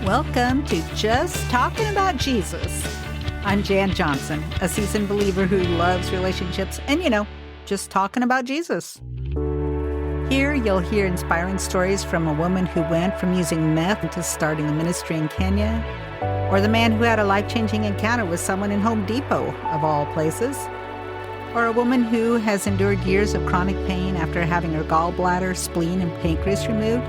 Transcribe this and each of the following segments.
Welcome to Just Talking About Jesus. I'm Jan Johnson, a seasoned believer who loves relationships and, just talking about Jesus. Here you'll hear inspiring stories from a woman who went from using meth to starting a ministry in Kenya, or the man who had a life-changing encounter with someone in Home Depot, of all places, or a woman who has endured years of chronic pain after having her gallbladder, spleen, and pancreas removed.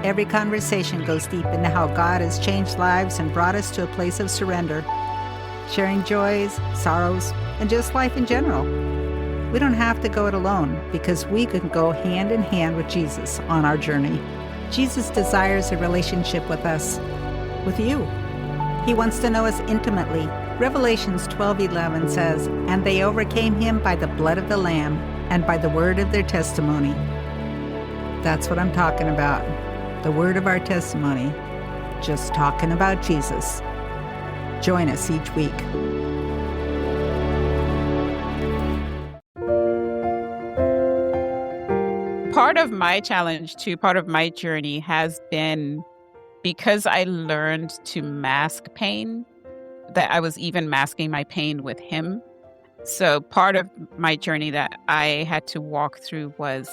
Every conversation goes deep into how God has changed lives and brought us to a place of surrender, sharing joys, sorrows, and just life in general. We don't have to go it alone because we can go hand in hand with Jesus on our journey. Jesus desires a relationship with us, with you. He wants to know us intimately. Revelations 12:11 says, "And they overcame him by the blood of the Lamb and by the word of their testimony." That's what I'm talking about. The word of our testimony, just talking about Jesus. Join us each week. Part of my challenge too, part of my journey has been because I learned to mask pain, that I was even masking my pain with him. So part of my journey that I had to walk through was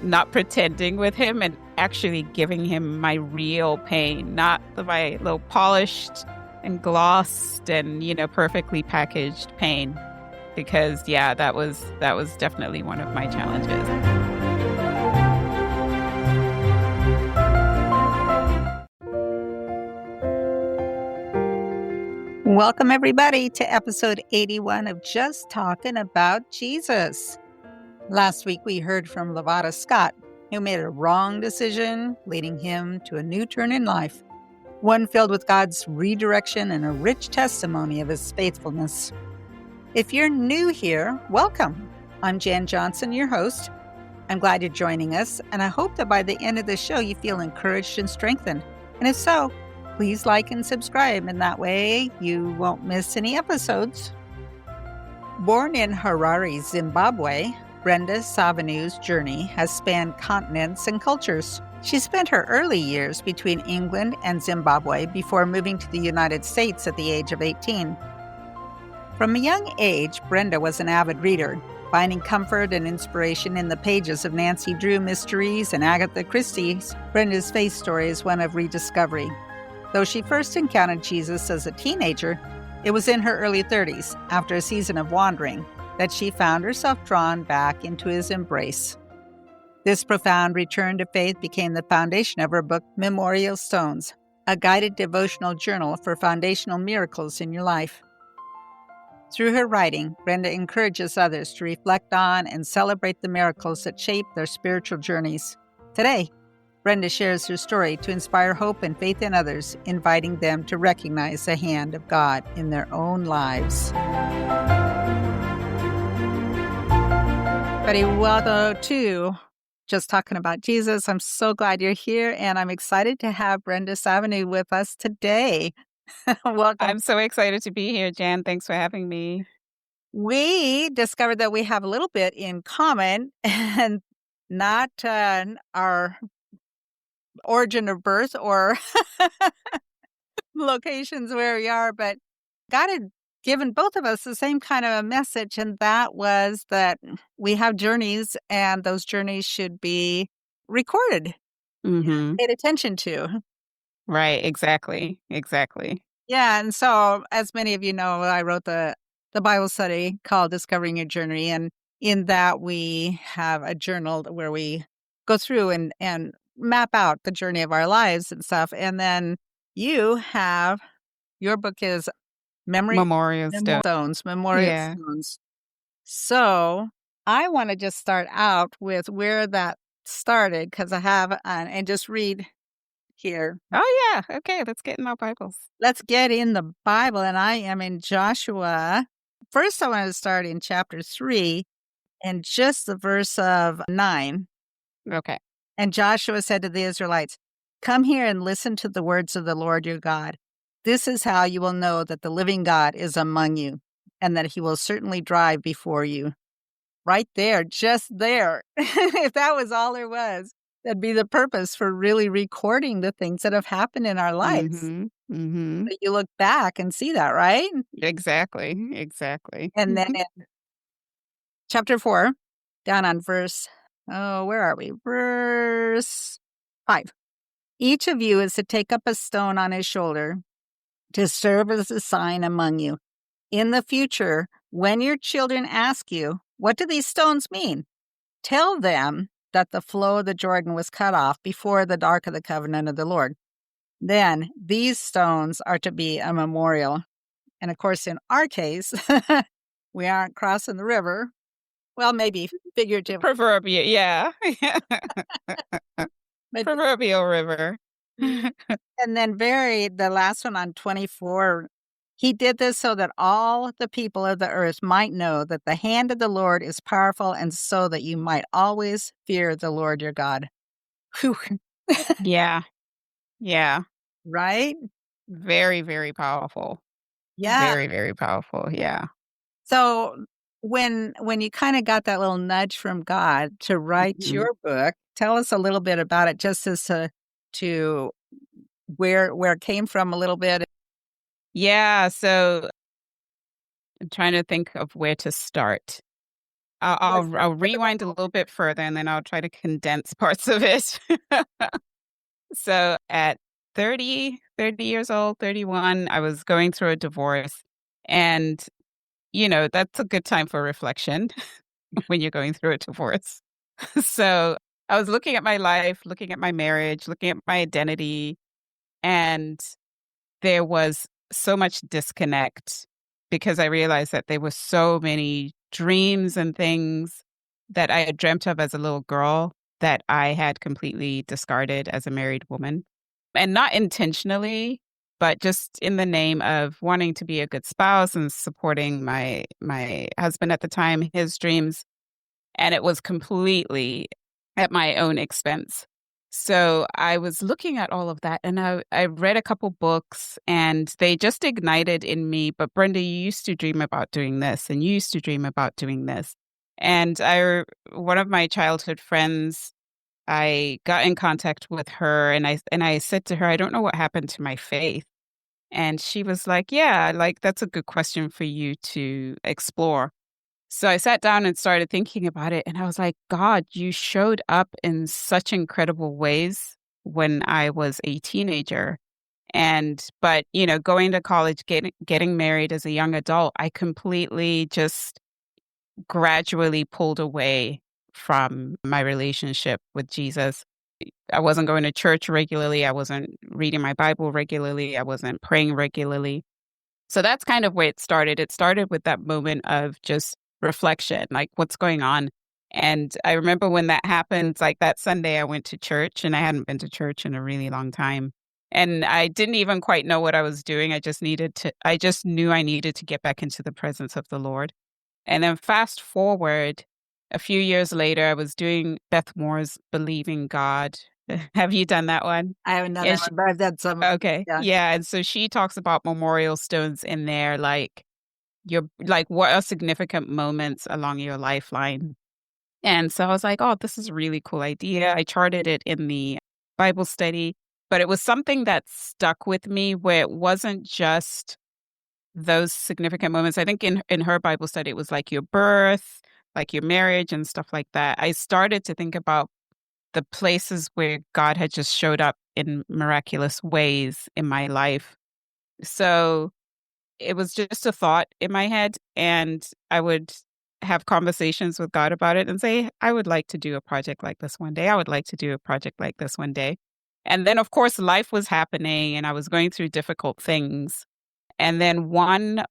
not pretending with him and actually giving him my real pain, not my little polished and glossed and, perfectly packaged pain. Because, that was definitely one of my challenges. Welcome, everybody, to episode 81 of Just Talking About Jesus. Last week, we heard from Lavada Scott, who made a wrong decision, leading him to a new turn in life, one filled with God's redirection and a rich testimony of his faithfulness. If you're new here, welcome. I'm Jan Johnson, your host. I'm glad you're joining us, and I hope that by the end of the show, you feel encouraged and strengthened. And if so, please like and subscribe, and that way you won't miss any episodes. Born in Harare, Zimbabwe, Brenda Savanhu's journey has spanned continents and cultures. She spent her early years between England and Zimbabwe before moving to the United States at the age of 18. From a young age, Brenda was an avid reader, finding comfort and inspiration in the pages of Nancy Drew mysteries and Agatha Christie's Brenda's Faith story is one of rediscovery. Though she first encountered Jesus as a teenager, it was in her early 30s, after a season of wandering, that she found herself drawn back into his embrace. This profound return to faith became the foundation of her book, Memorial Stones, a guided devotional journal for foundational miracles in your life. Through her writing, Brenda encourages others to reflect on and celebrate the miracles that shape their spiritual journeys. Today, Brenda shares her story to inspire hope and faith in others, inviting them to recognize the hand of God in their own lives. Everybody, welcome to Just Talking About Jesus. I'm so glad you're here, and I'm excited to have Brenda Savanhu with us today. Welcome. I'm so excited to be here, Jan. Thanks for having me. We discovered that we have a little bit in common, and not our origin of birth or locations where we are, but God had given both of us the same kind of a message, and that was that we have journeys, and those journeys should be recorded, paid attention to. Right, exactly. Yeah, and so, as many of you know, I wrote the Bible study called Discovering Your Journey, and in that we have a journal where we go through and map out the journey of our lives and stuff, and then you have, your book is Memorial Stones. So I want to just start out with where that started, because I have, and just read here. Oh, yeah. Okay, let's get in our Bibles. Let's get in the Bible, and I am in Joshua. First, I want to start in chapter 3 and just the verse of 9. Okay. And Joshua said to the Israelites, "Come here and listen to the words of the Lord your God. This is how you will know that the living God is among you, and that he will certainly drive before you." Right there, just there. If that was all there was. That'd be the purpose for really recording the things that have happened in our lives. Mhm. Mhm. But you look back and see that, right? Exactly. Exactly. And then in chapter 4, down on verse, oh, where are we? Verse 5. Each of you is to take up a stone on his shoulder to serve as a sign among you. In the future, when your children ask you, what do these stones mean? Tell them that the flow of the Jordan was cut off before the Ark of the Covenant of the Lord. Then these stones are to be a memorial. And of course, in our case, we aren't crossing the river. Well, maybe figuratively, Proverbial, yeah. but Proverbial river. and then the last one on 24, he did this so that all the people of the earth might know that the hand of the Lord is powerful and so that you might always fear the Lord your God. Whew. Yeah. Yeah. Right? Very, very powerful. Yeah. Very, very powerful. Yeah. So when you kind of got that little nudge from God to write Mhm. your book, tell us a little bit about it, just as to where it came from a little bit. Yeah. So I'm trying to think of where to start. What's the I'll pivotal rewind a little bit further and then I'll try to condense parts of it. So at 30 years old, 31, I was going through a divorce. And, that's a good time for reflection when you're going through a divorce. So I was looking at my life, looking at my marriage, looking at my identity, and there was so much disconnect because I realized that there were so many dreams and things that I had dreamt of as a little girl that I had completely discarded as a married woman. And not intentionally, but just in the name of wanting to be a good spouse and supporting my husband at the time, his dreams, and it was completely at my own expense. So I was looking at all of that and I read a couple books and they just ignited in me, but Brenda, you used to dream about doing this and you used to dream about doing this. And one of my childhood friends, I got in contact with her and I said to her, I don't know what happened to my faith. And she was like, yeah, like that's a good question for you to explore. So I sat down and started thinking about it. And I was like, God, you showed up in such incredible ways when I was a teenager. But, going to college, getting married as a young adult, I completely just gradually pulled away from my relationship with Jesus. I wasn't going to church regularly. I wasn't reading my Bible regularly. I wasn't praying regularly. So that's kind of where it started. It started with that moment of just reflection, like what's going on. And I remember when that happened, like that Sunday, I went to church and I hadn't been to church in a really long time. And I didn't even quite know what I was doing. I just knew I needed to get back into the presence of the Lord. And then fast forward a few years later, I was doing Beth Moore's Believing God. Have you done that one? I haven't done And that one, but I've done some. Okay. Yeah. Yeah. And so she talks about memorial stones in there, like what are significant moments along your lifeline. And so I was like, oh, this is a really cool idea. I charted it in the Bible study, but it was something that stuck with me where it wasn't just those significant moments. I think in her Bible study, it was like your birth, like your marriage and stuff like that. I started to think about the places where God had just showed up in miraculous ways in my life. So it was just a thought in my head, and I would have conversations with God about it and say, I would like to do a project like this one day. I would like to do a project like this one day. And then, of course, life was happening and I was going through difficult things. And then one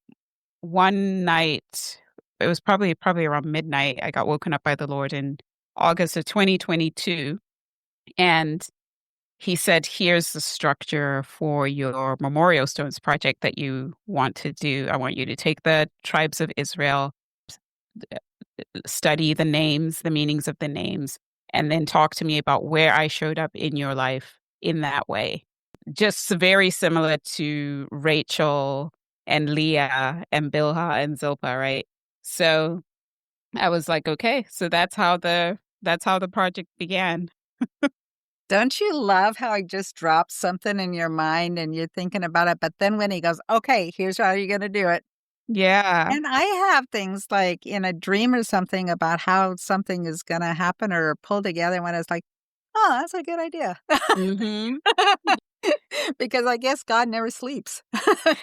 night, it was probably around midnight, I got woken up by the Lord in August of 2022. And he said, here's the structure for your memorial stones project that you want to do. I want you to take the tribes of Israel, study the names, the meanings of the names, and then talk to me about where I showed up in your life in that way. Just very similar to Rachel and Leah and Bilhah and Zilpah, right? So I was like, okay, so that's how the project began. Don't you love how he just drops something in your mind and you're thinking about it, but then when he goes, "Okay, here's how you're gonna do it." Yeah. And I have things like in a dream or something about how something is gonna happen or pull together when it's like, "Oh, that's a good idea." Mhm. Because I guess God never sleeps.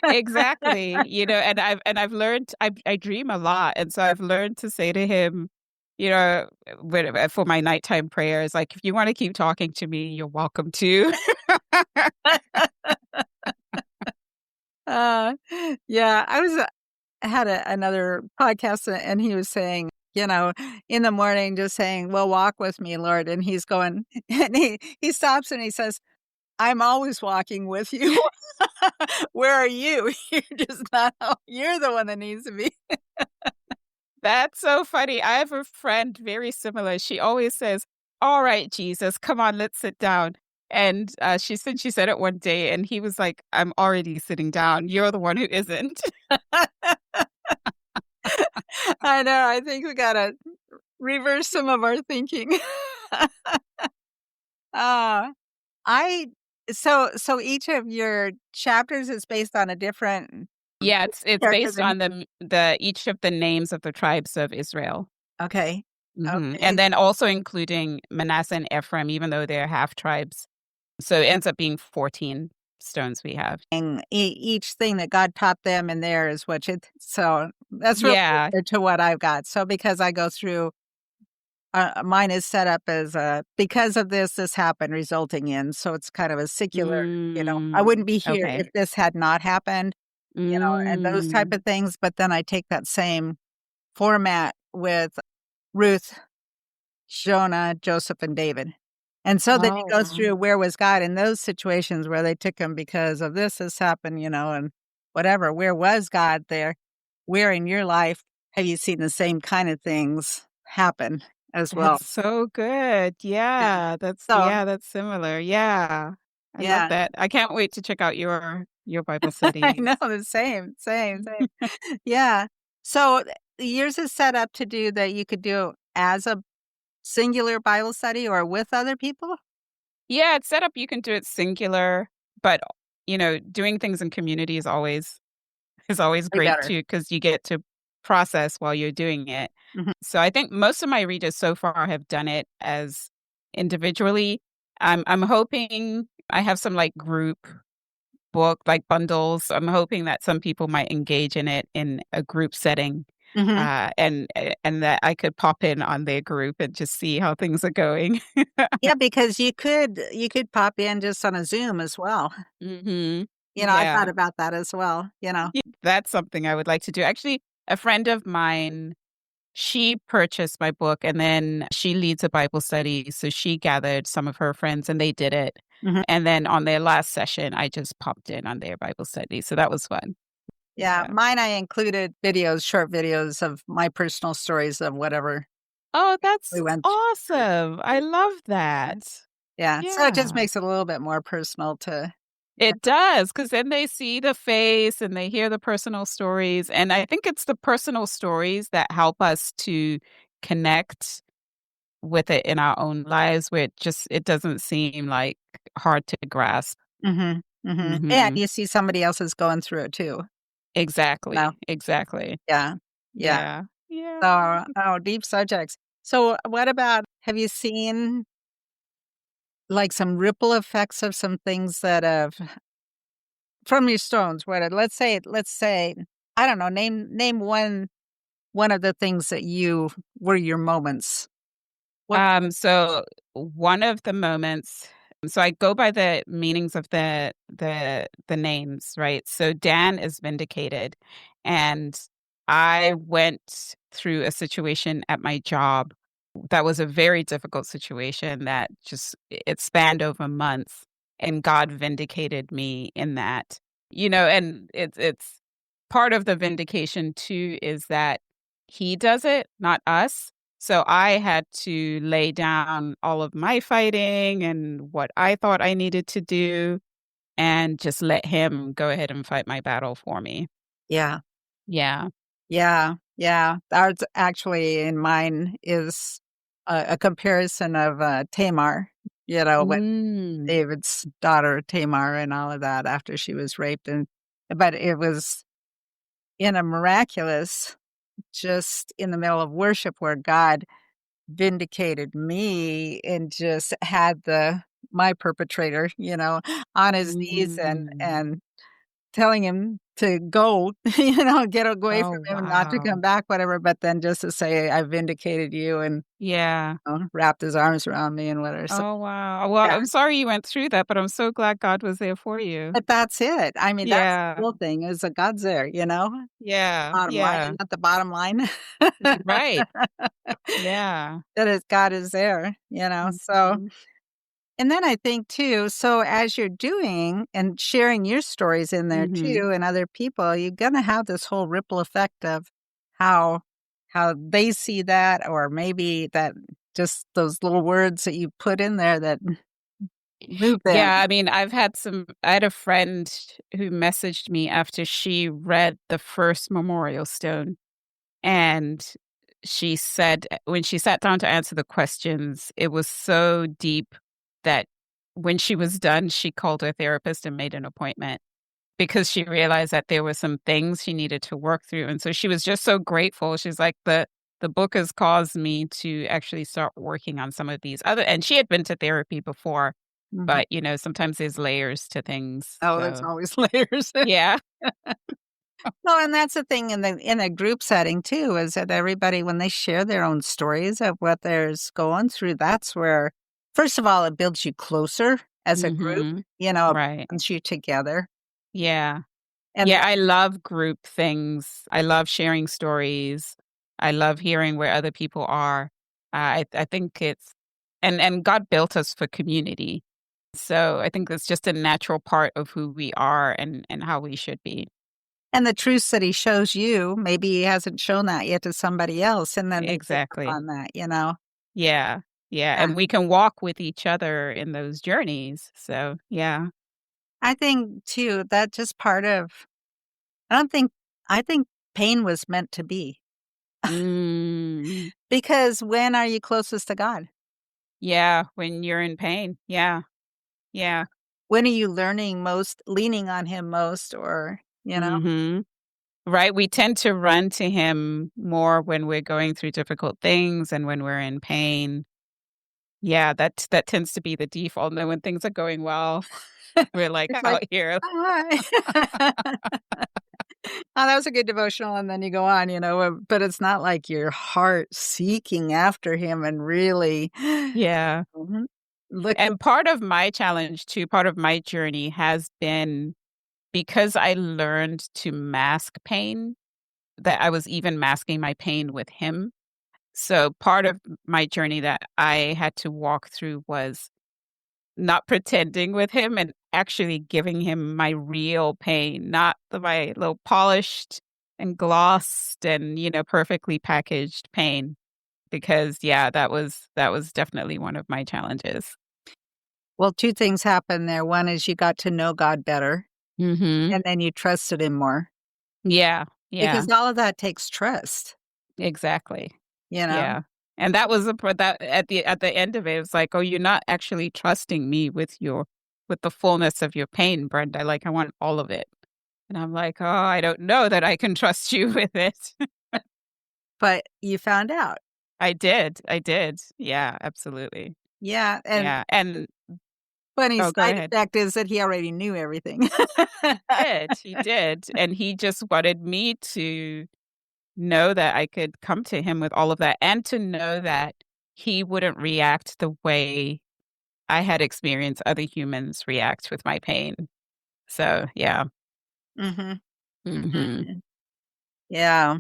Exactly. And I've learned I dream a lot, and so I've learned to say to him, for my nighttime prayers, like, if you want to keep talking to me, you're welcome to. Uh, yeah, had another podcast and he was saying, in the morning just saying, "Well, walk with me, Lord." And he's going and he stops and he says, "I'm always walking with you." Where are you? You're just not you're the one that needs to be. That's so funny. I have a friend very similar. She always says, "All right, Jesus, come on, let's sit down." And she said it one day, and he was like, "I'm already sitting down. You're the one who isn't." I know, I think we gotta reverse some of our thinking. Ah, I so each of your chapters is based on a different Yeah, it's character based than on the each of the names of the tribes of Israel. okay. And Okay. then also including Manasseh and Ephraim, even though they're half tribes. So it ends up being 14 stones we have. And each thing that God taught them in there is what it so that's really Yeah. similar to what I've got. So because I go through mine is set up as because of this happened resulting in, so it's kind of a secular, I wouldn't be here Okay. if this had not happened, and those type Mm. of things. But then I take that same format with Ruth, Jonah, Joseph, and David. And so then it goes Oh, through where was God in those situations where they took him because of this has happened, and whatever. Where was God there? Where in your life have you seen the same kind of things happen as well? that's so good. Yeah. So, That's similar. Yeah. I love yeah, that. I can't wait to check out your Bible I know studies. the same. Yeah. So yours is set up to do that you could do as a singular Bible study or with other people? Yeah, it's set up you can do it singular, but doing things in community is always Way great better. too because you get to process while you're doing it. Mhm. So I think most of my readers so far have done it as individually. I'm hoping I have some like group book like bundles. I'm hoping that some people might engage in it in a group setting, Mhm. and that I could pop in on their group and just see how things are going. Yeah, because you could pop in just on a Zoom as well. Hmm. I thought Yeah. about that as well. Yeah, that's something I would like to do. Actually, a friend of mine, she purchased my book and then she leads a Bible study. So she gathered some of her friends and they did it. Mhm. And then on their last session, I just popped in on their Bible study. So that was fun. Yeah, Yeah. mine I included videos, short videos of my personal stories of whatever Oh, we that's went through. awesome. I love that. Yeah, so it just Yeah. makes it a little bit more personal to yeah. It does, because then they see the face and they hear the personal stories. And I think it's the personal stories that help us to connect with it in our own lives where it doesn't seem like hard to grasp. Mhm, mhm. And Mhm. you see somebody else is going through it too. No. Exactly, exactly. Yeah, yeah. Yeah. Yeah. So, oh, deep subjects. So, what about have you seen, like, some ripple effects of some things that have from your stones, what let's say, I don't know, name one of the things that you were your moments. What So one of the moments, so I go by the meanings of the names, right? So Dan is vindicated, and I went through a situation at my job that was a very difficult situation that just it spanned over months, and God vindicated me in that. And it's part of the vindication too is that he does it, not us. So I had to lay down all of my fighting and what I thought I needed to do and just let him go ahead and fight my battle for me. yeah, Yeah. yeah. That's actually in mine is a comparison of, Tamar. when Mm. David's daughter Tamar and all of that after she was raped, but it was in a miraculous, just in the middle of worship where God vindicated me and just had my perpetrator, on his knees Mm. and telling him to go, get away Oh, from him and not to come wow. back, whatever, but then just to say, "I vindicated you," and, Yeah. wrapped his arms around me and whatever, so Oh, wow. Well, yeah, I'm sorry you went through that, but I'm so glad God was there for you. but that's it. I mean, that's the Yeah. real thing is that God's there, Yeah. bottom line, Yeah. and not the bottom line. Right. Yeah. That is God is there, so Mhm. and then I think too, so as you're doing and sharing your stories in there Mhm. too and other people, you're gonna have this whole ripple effect of how how they see that or maybe that just those little words that you put in there that move Yeah, them. I mean, I had a friend who messaged me after she read the first memorial stone, and she said when she sat down to answer the questions, it was so deep that when she was done, she called her therapist and made an appointment because she realized that there were some things she needed to work through, and so she was just so grateful. She's like, "The book has caused me to actually start working on some of these other," and she had been to therapy before, Mhm. but, sometimes there's layers to things, Oh, there's so always layers. yeah. Well, and that's the thing in a group setting too, is that everybody, when they share their own stories of what there's going through, that's where, first of all, it builds you closer as a group, Mhm. it Right. brings you together. Yeah. And Yeah, I love group things. I love sharing stories. I love hearing where other people are. I think it's and God built us for community. So I think it's just a natural part of who we are and how we should be. the truths that he shows you, maybe he hasn't shown that yet to somebody else, and then they pick up Exactly. on that, Yeah. Yeah. Yeah. And we can walk with each other in those journeys. So yeah. I think too, that just part of I don't think I think pain was meant to be. Mm. Because when are you closest to God? Yeah. When you're in pain. Yeah. Yeah. When are you learning most, leaning on him most, or, Mhm. Right, we tend to run to him more when we're going through difficult things and when we're in pain. Yeah, that tends to be the default, and then when things are going well, we're, like, it's like, out here. "Oh, hi." Oh, that was a good devotional, and then you go on, but it's not like your heart seeking after him and really Yeah, Mhm. Looking and part of my challenge too, part of my journey has been because I learned to mask pain, that I was even masking my pain with him. So part of my journey that I had to walk through was not pretending with him and actually giving him my real pain, not my little polished and glossed and, perfectly packaged pain. Because yeah, that was definitely one of my challenges. well, 2 things happened there. One is you got to know God better, Mhm. and then you trusted him more, Yeah, yeah, because all of that takes trust, exactly. you know? Yeah. And that was the part that at the end of it, it was like, "Oh, you're not actually trusting me with the fullness of your pain, Brenda. Like, I want all of it." And I'm like, "Oh, I don't know that I can trust you with it." But you found out. I did. I did. Yeah, absolutely. Yeah, and Yeah. And funny oh, go side ahead. effect is that he already knew everything. He did. He did. And he just wanted me to know that I could come to him with all of that and to know that he wouldn't react the way I had experienced other humans react with my pain. So, yeah. Mhm. Mhm. Mhm. Yeah.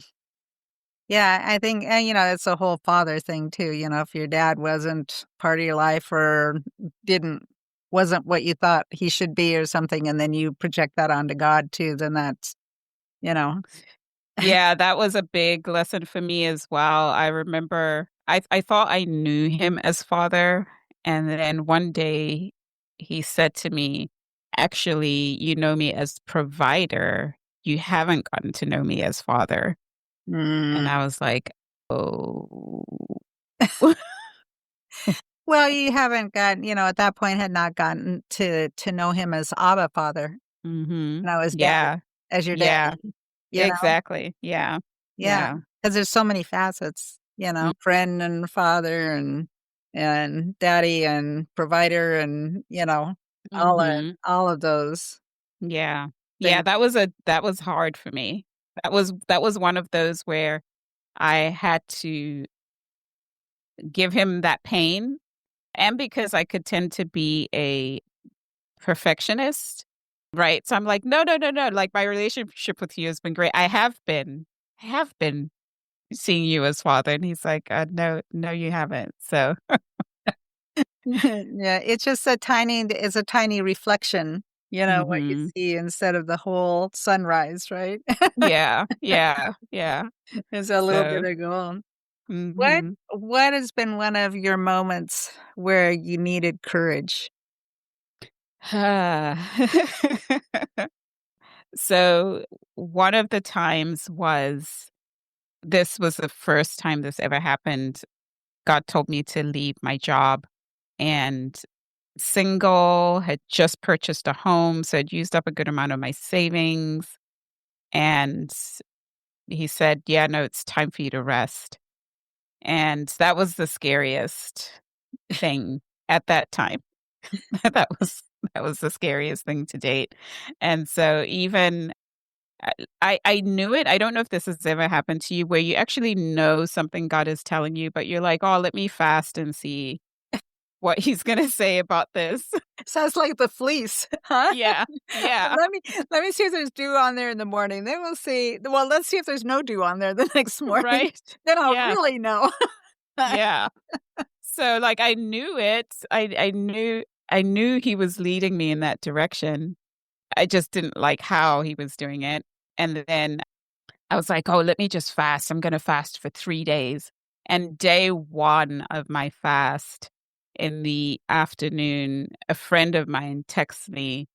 Yeah, I think and, it's a whole father thing too, if your dad wasn't part of your life or didn't wasn't what you thought he should be or something, and then you project that onto God too, then that's, you know Yeah, that was a big lesson for me as well. I remember I thought I knew him as father, and then one day he said to me, "Actually, you know me as provider. You haven't gotten to know me as father." And Mm. I was like, "Oh." Well, you haven't gotten, at that point had not gotten to know him as Abba Father, Mhm. as daddy, Yeah. as your Yeah. daddy, you know? Exactly. Yeah. Yeah, Yeah. because there's so many facets, Mm, friend and father and daddy and provider and, mhm. all of those Yeah. Yeah, things. that was hard for me. That was one of those where I had to give him that pain, and because I could tend to be a perfectionist, right? So I'm like, "No, no, no, no, like, my relationship with you has been great. I have been seeing you as father." And he's like, no, no, you haven't." So Yeah, it's a tiny reflection, what you mhm. see instead of the whole sunrise, right? Yeah, yeah, yeah. There's a little bit So of gold. What mhm. what has been one of your moments where you needed courage? So one of the times was this was the first time this ever happened. God told me to leave my job, and single, had just purchased a home, so I'd used up a good amount of my savings. And he said, "Yeah, no, it's time for you to rest." And that was the scariest thing at that time. That was that was the scariest thing to date. And so even I knew it. I don't know if this has ever happened to you where you actually know something God is telling you, but you're like, "Oh, let me fast and see what he's gonna say about this." Sounds like the fleece, huh? Yeah. Yeah. Let me let me see if there's dew on there in the morning. Then we'll see. Well, let's see if there's no dew on there the next morning. Right? Then I'll Yeah. really know. Yeah. So, like, I knew it. I knew he was leading me in that direction. I just didn't like how he was doing it. And then I was like, "Oh, let me just fast. I'm gonna fast for 3 days." And day 1 of my fast, in the afternoon, a friend of mine texts me,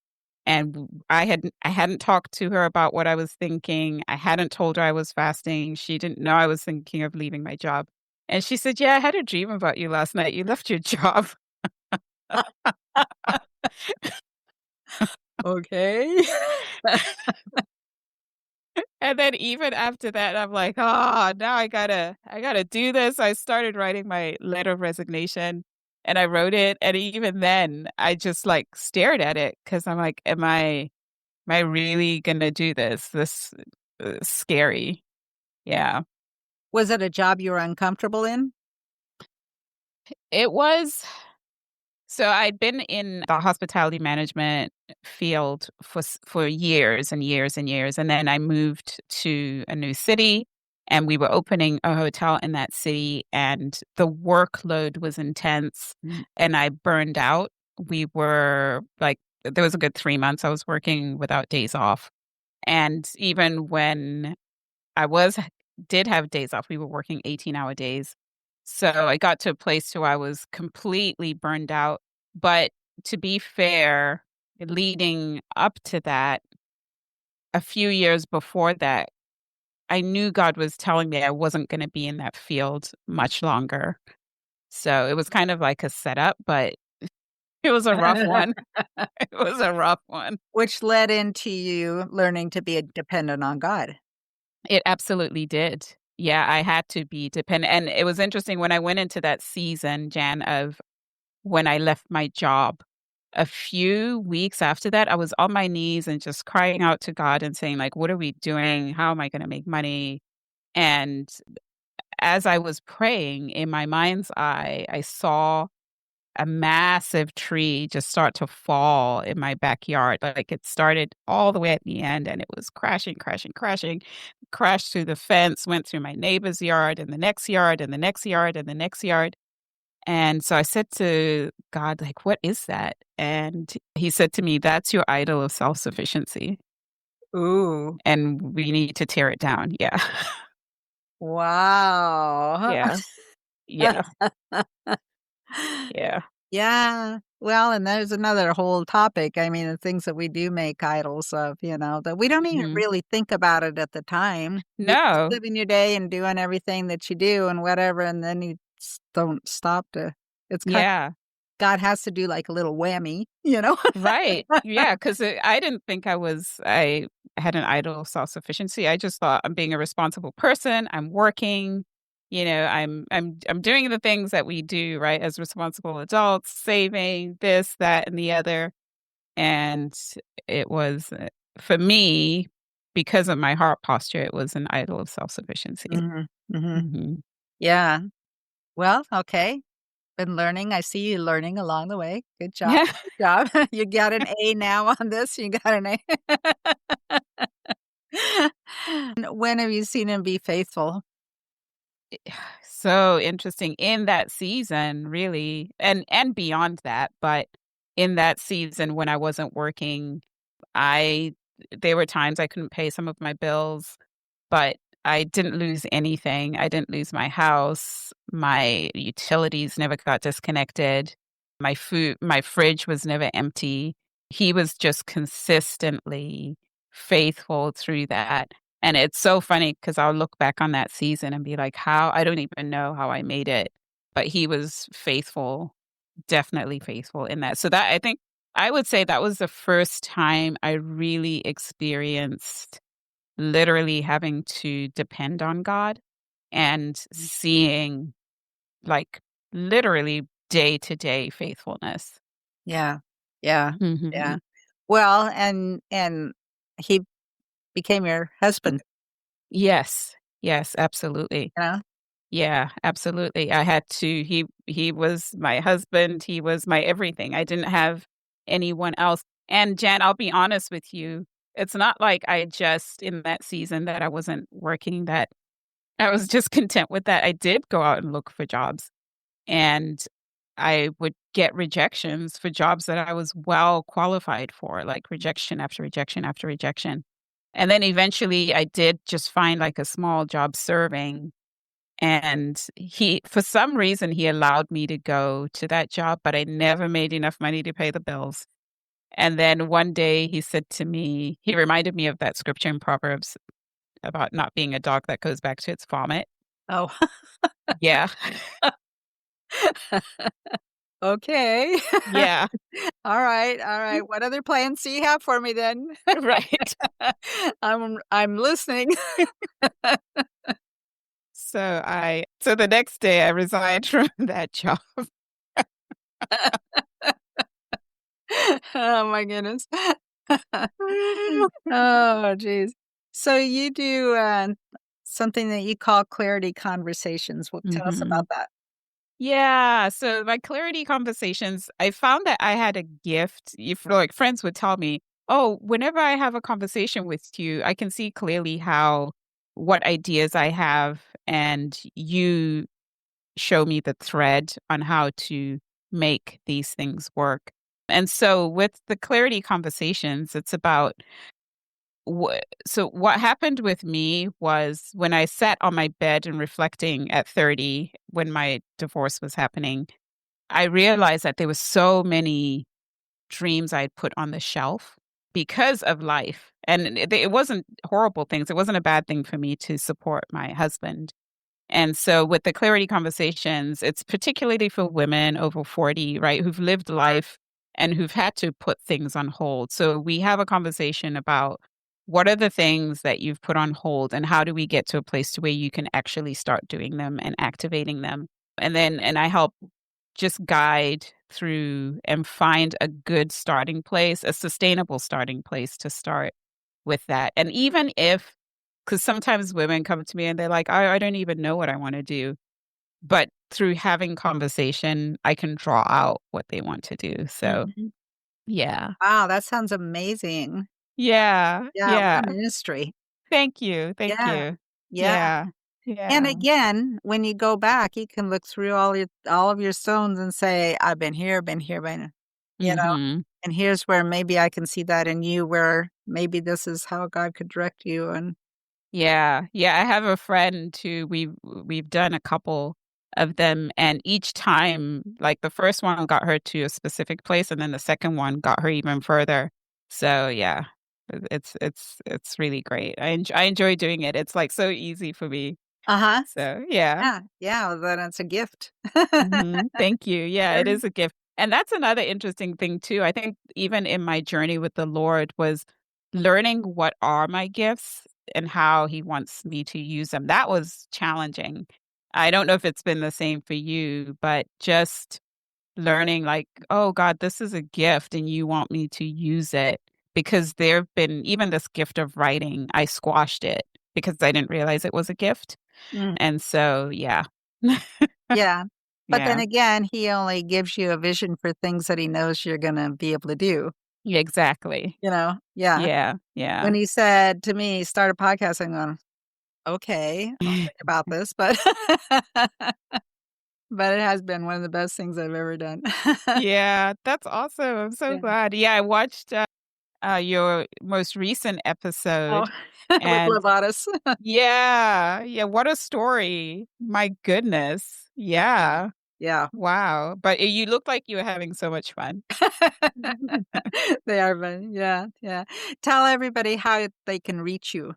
and I hadn't talked to her about what I was thinking. I hadn't told her I was fasting. She didn't know I was thinking of leaving my job. And she said, "Yeah, I had a dream about you last night. You left your job." Okay. And then even after that, I'm like, "Oh, now I gotta do this." I started writing my letter of resignation, and I wrote it, and even then, I just, like, stared at it because 'cause I'm like, am I really gonna do this? This is scary." Yeah. Was it a job you were uncomfortable in? It was. So I'd been in the hospitality management field for years and years and years, and then I moved to a new city, and we were opening a hotel in that city, and the workload was intense, Mm. and I burned out. We were like, there was a good 3 months I was working without days off, and even when I was did have days off, we were working 18-hour days. So I got to a place where I was completely burned out. But to be fair, leading up to that, a few years before that, I knew God was telling me I wasn't gonna be in that field much longer. So it was kind of like a setup, but it was a rough one. It was a rough one. Which led into you learning to be a dependent on God. It absolutely did. Yeah, I had to be dependent, and it was interesting when I went into that season, Jan, of when I left my job. A few weeks after that, I was on my knees and just crying out to God and saying, like, "What are we doing? How am I gonna make money?" And as I was praying, in my mind's eye, I saw a massive tree just start to fall in my backyard. Like, it started all the way at the end, and it was crashing, crashing, crashing, crashed through the fence, went through my neighbor's yard and the next yard and the next yard and the next yard. And so I said to God, like, "What is that?" And he said to me, "That's your idol of self-sufficiency, Ooh. and we need to tear it down." Yeah. Wow. Yeah. Yeah. Yeah. Yeah. Well, and there's another whole topic. I mean, the things that we do make idols of, that we don't even Mhm. really think about it at the time. You're just No. living your day and doing everything that you do and whatever, and then you don't stop to It's kind of, Yeah. God has to do like a little whammy, you know? Right. Yeah. Because I didn't think I had an idle self sufficiency. I just thought I'm being a responsible person. I'm working. I'm doing the things that we do, right, as responsible adults, saving this, that, and the other. And it was for me, because of my heart posture, it was an idol of self sufficiency. Mhm, mhm. Hmm. Yeah. Well, okay. Been learning. I see you learning along the way. Good job. Yeah. Good job. You got an A now on this. You got an A. And when have you seen him be faithful? So interesting in that season, really, and beyond that, but in that season when I wasn't working, I there were times I couldn't pay some of my bills, but I didn't lose anything. I didn't lose my house. My utilities never got disconnected. My fridge was never empty. He was just consistently faithful through that. And it's so funny because I'll look back on that season and be like, how I don't even know how I made it. But he was faithful, definitely faithful in that. So that I think I would say that was the first time I really experienced literally having to depend on God and seeing like literally day to day faithfulness. Yeah. Yeah. Hmm. Yeah. Well, and he became your husband, Yes. Yes, absolutely. you know? Yeah, absolutely. I had to he was my husband, he was my everything. I didn't have anyone else. And Jan, I'll be honest with you, it's not like I just in that season that I wasn't working that I was just content with that. I did go out and look for jobs and I would get rejections for jobs that I was well qualified for, like rejection after rejection after rejection. And then eventually I did just find like a small job serving and for some reason, he allowed me to go to that job, but I never made enough money to pay the bills. And then one day he said to me, he reminded me of that scripture in Proverbs about not being a dog that goes back to its vomit. Oh, Yeah. okay. Yeah. All right. All right. What other plans do you have for me then? Right. I'm listening. So the next day I resigned from that job. Oh my goodness. Oh, geez. So you do something that you call clarity conversations. Well, tell us Hmm. about that. Yeah. So my clarity conversations, I found that I had a gift. If like friends would tell me, oh, whenever I have a conversation with you, I can see clearly what ideas I have, and you show me the thread on how to make these things work. And so with the clarity conversations, it's about so what happened with me was when I sat on my bed and reflecting at 30 when my divorce was happening, I realized that there were so many dreams I'd put on the shelf because of life. And it wasn't horrible things. It wasn't a bad thing for me to support my husband. And so with the clarity conversations, it's particularly for women over 40, right, who've lived life and who've had to put things on hold. So we have a conversation about what are the things that you've put on hold and how do we get to a place to where you can actually start doing them and activating them. And I help just guide through and find a good starting place, a sustainable starting place to start with that. And even if, because sometimes women come to me and they're like, I don't even know what I want to do. But through having conversation, I can draw out what they want to do. So, Mhm. yeah. Wow, that sounds amazing. Yeah. Yeah, what Yeah. a ministry. Thank you. Thank Yeah, you. yeah. Yeah. And Yeah. again, when you go back, you can look through all of your stones and say, "I've been here, you know, Hmm. and here's where maybe I can see that in you, where maybe this is how God could direct you." And Yeah. Yeah. I have a friend who we've done a couple of them, and each time, like the first one got her to a specific place, and then the second one got her even further. So yeah, it's really great. I enjoy doing it. It's like so easy for me. Uh-huh. So, yeah. Yeah. Yeah. Well, then it's a gift. Thank you. Yeah, Sure. it is a gift. And that's another interesting thing too. I think even in my journey with the Lord was learning what are my gifts and how he wants me to use them. That was challenging. I don't know if it's been the same for you, but just learning like, oh God, this is a gift and you want me to use it. Because there've been even this gift of writing, I squashed it because I didn't realize it was a gift. Mm. And so, yeah. Yeah. But then Yeah. again, he only gives you a vision for things that he knows you're going to be able to do, Yeah, exactly. you know? Yeah. Yeah, When yeah. he said to me, start a podcast, I'm going, okay, I'll think about this, but but it has been one of the best things I've ever done. Yeah, that's awesome. I'm so Yeah. glad. Yeah, I watched, your most recent Oh, episode, with and Lovatus. yeah, yeah, what a story. My goodness. Yeah. Yeah. Yeah. Wow. But you look like you were having so much fun. They are fun. Yeah, yeah. Tell everybody how they can reach you.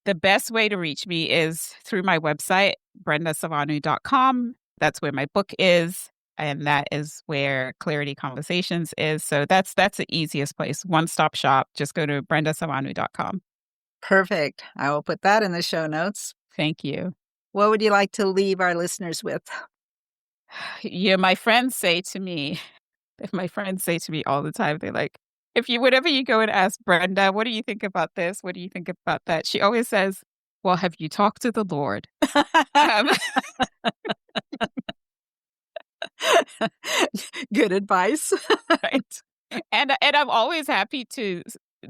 The best way to reach me is through my website, brendasavanhu.com. That's where my book is, and that is where Clarity Conversations is. So that's the easiest place. One-stop shop. Just go to brendasavanhu.com. Perfect. I will put that in the show notes. Thank you. What would you like to leave our listeners with? Yeah, my friends say to me, my friends say to me all the time, they're like, if you whenever you go and ask Brenda, what do you think about this? What do you think about that? She always says, well, have you talked to the Lord? Um, Good advice. right. And I'm always happy to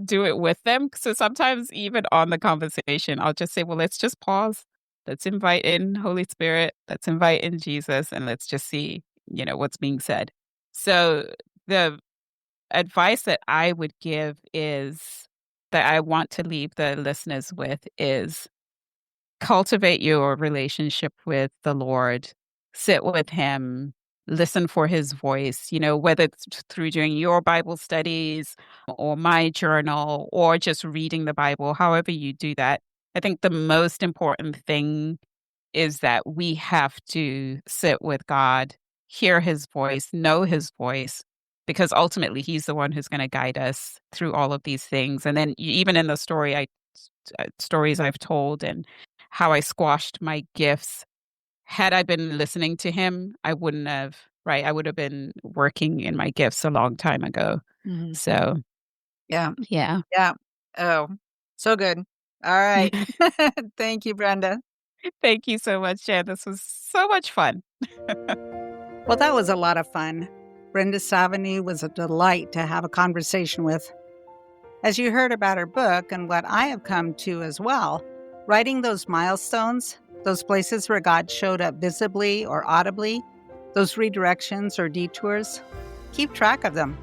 do it with them. So sometimes even on the conversation, I'll just say, well, let's just pause. Let's invite in Holy Spirit. Let's invite in Jesus, and let's just see, what's being said. So the advice that I would give is that I want to leave the listeners with is cultivate your relationship with the Lord, sit with him, listen for his voice, whether it's through doing your Bible studies or my journal or just reading the Bible, however you do that. I think the most important thing is that we have to sit with God, hear his voice, know his voice, because ultimately he's the one who's going to guide us through all of these things. And then even in the stories I've told and how I squashed my gifts, had I been listening to him, I wouldn't have, right? I would have been working in my gifts a long time ago. Mhm. So, Yeah. yeah. Yeah. Oh, so good. All right. Thank you, Brenda. Thank you so much, Jen. This was so much fun. Well, that was a lot of fun. Brenda Savanhu was a delight to have a conversation with. As you heard about her book and what I have come to as well, writing those milestones, those places where God showed up visibly or audibly, those redirections or detours, keep track of them.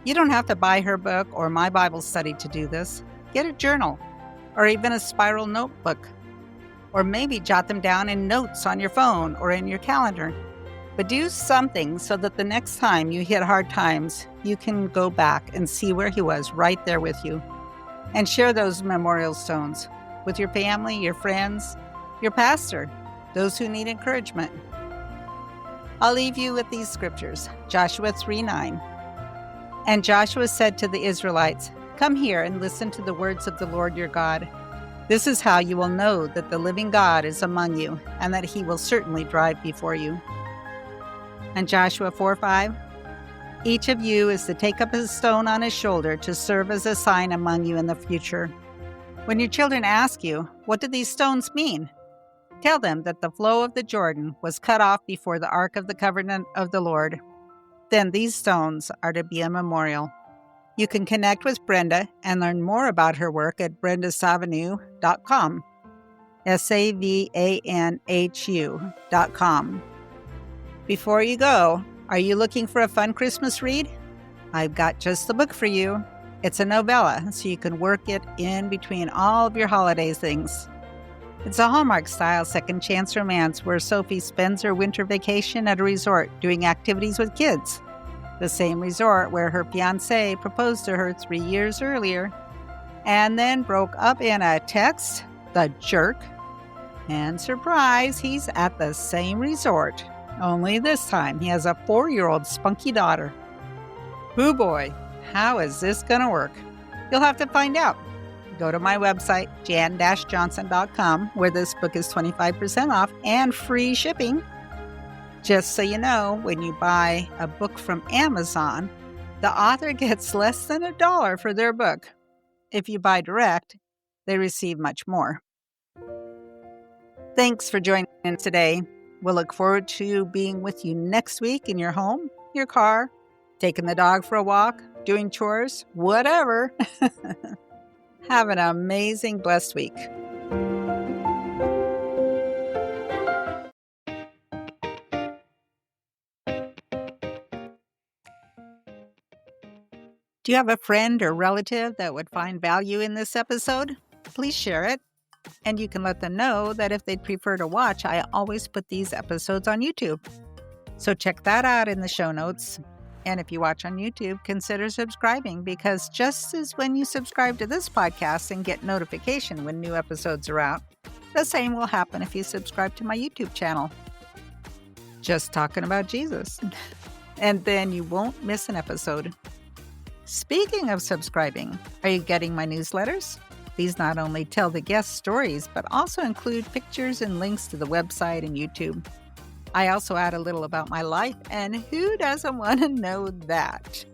You don't have to buy her book or my Bible study to do this. Get a journal or even a spiral notebook. Or maybe jot them down in notes on your phone or in your calendar. But do something so that the next time you hit hard times, you can go back and see where he was right there with you. And share those memorial stones with your family, your friends, your pastor, those who need encouragement. I'll leave you with these scriptures, Joshua 3:9. And Joshua said to the Israelites, "Come here and listen to the words of the Lord your God. This is how you will know that the living God is among you, and that he will certainly drive before you." And Joshua 4:5, "Each of you is to take up a stone on his shoulder to serve as a sign among you in the future. When your children ask you, 'What do these stones mean?' tell them that the flow of the Jordan was cut off before the ark of the covenant of the Lord. Then these stones are to be a memorial." You can connect with Brenda and learn more about her work at brendasavanhu.com, SAVANHU.com. Before you go, are you looking for a fun Christmas read? I've got just the book for you. It's a novella, so you can work it in between all of your holiday things. It's a Hallmark-style second chance romance where Sophie spends her winter vacation at a resort doing activities with kids. The same resort where her fiancé proposed to her 3 years earlier, and then broke up in a text, the jerk. And surprise, he's at the same resort. Only this time he has a 4-year-old spunky daughter. Hoo boy, how is this gonna work? You'll have to find out. Go to my website, jan-johnson.com, where this book is 25% off and free shipping. Just so you know, when you buy a book from Amazon, the author gets less than $1 for their book. If you buy direct, they receive much more. Thanks for joining in today. We'll look forward to being with you next week in your home, your car, taking the dog for a walk, doing chores, whatever. Have an amazing, blessed week. Do you have a friend or relative that would find value in this episode? Please share it. And you can let them know that if they'd prefer to watch, I always put these episodes on YouTube. So check that out in the show notes. And if you watch on YouTube, consider subscribing, because just as when you subscribe to this podcast and get notification when new episodes are out, the same will happen if you subscribe to my YouTube channel. Just Talking About Jesus. And then you won't miss an episode. Speaking of subscribing, are you getting my newsletters? These not only tell the guest stories, but also include pictures and links to the website and YouTube. I also add a little about my life, and who doesn't want to know that?